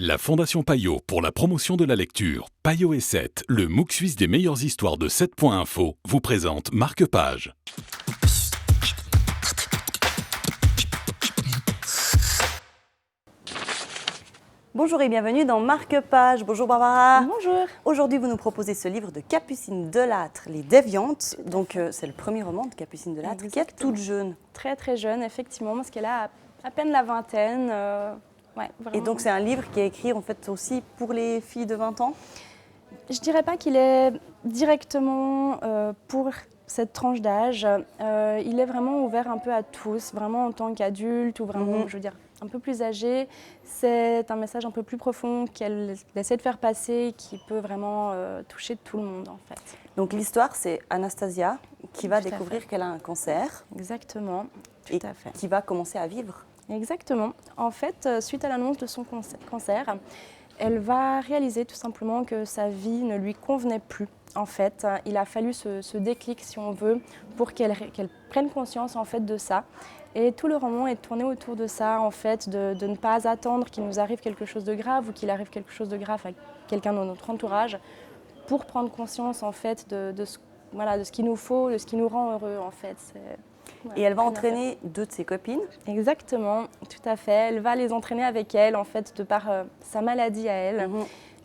La Fondation Payot pour la promotion de la lecture, Payot et 7, le MOOC suisse des meilleures histoires de 7.info, vous présente Marque-Page. Bonjour et bienvenue dans Marque-Page. Bonjour Barbara. Bonjour. Aujourd'hui, vous nous proposez ce livre de Capucine Delattre, Les Déviantes. Donc, c'est le premier roman de Capucine Delattre qui est toute jeune. Très très jeune, effectivement, parce qu'elle a à peine la vingtaine. Et donc, c'est un livre qui est écrit en fait aussi pour les filles de 20 ans. Je dirais pas qu'il est directement pour cette tranche d'âge. Il est vraiment ouvert un peu à tous, vraiment en tant qu'adulte ou vraiment, je veux dire, un peu plus âgé. C'est un message un peu plus profond qu'elle essaie de faire passer, qui peut vraiment toucher tout le monde en fait. Donc l'histoire, c'est Anastasia qui va découvrir qu'elle a un cancer. Exactement, tout et à fait. Qui va commencer à vivre. Exactement. En fait, suite à l'annonce de son cancer, elle va réaliser tout simplement que sa vie ne lui convenait plus. En fait, il a fallu ce déclic, si on veut, pour qu'elle prenne conscience en fait de ça. Et tout le roman est tourné autour de ça, en fait, de ne pas attendre qu'il nous arrive quelque chose de grave ou qu'il arrive quelque chose de grave à quelqu'un dans notre entourage, pour prendre conscience en fait de ce qu'il nous faut, de ce qui nous rend heureux en fait. Et elle va entraîner deux de ses copines. Exactement, tout à fait. Elle va les entraîner avec elle, en fait, de par sa maladie à elle.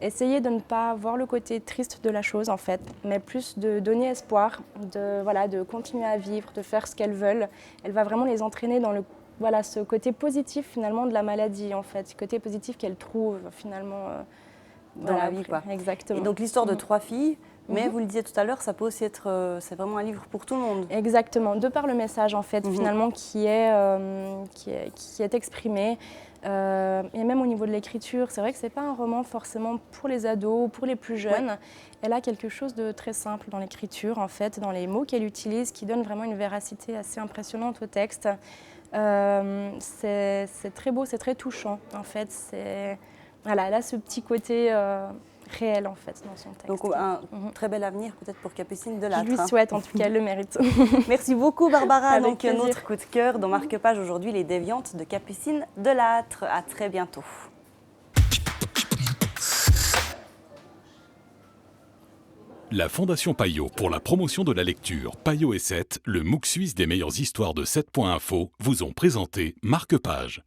Essayer de ne pas voir le côté triste de la chose, en fait, mais plus de donner espoir, de continuer à vivre, de faire ce qu'elles veulent. Elle va vraiment les entraîner dans ce côté positif, finalement, de la maladie, en fait. Ce côté positif qu'elle trouve, finalement, dans la vie, quoi. Exactement. Et donc, l'histoire de trois filles. Mais vous le disiez tout à l'heure, ça peut aussi être, c'est vraiment un livre pour tout le monde. Exactement, de par le message en fait, finalement, qui est exprimé. Et même au niveau de l'écriture, c'est vrai que ce n'est pas un roman forcément pour les ados ou pour les plus jeunes. Ouais. Elle a quelque chose de très simple dans l'écriture, en fait, dans les mots qu'elle utilise, qui donne vraiment une véracité assez impressionnante au texte. C'est très beau, c'est très touchant, en fait. Elle a ce petit côté réel en fait dans son texte. Donc un très bel avenir peut-être pour Capucine Delattre. Je lui souhaite, en tout cas, elle le mérite. Merci beaucoup Barbara. Avec donc plaisir. Notre coup de cœur dans Marque-Page aujourd'hui, Les Déviantes de Capucine Delattre. À très bientôt. La Fondation Payot pour la promotion de la lecture, Payot et 7, le MOOC suisse des meilleures histoires de 7.info, vous ont présenté Marque-Page.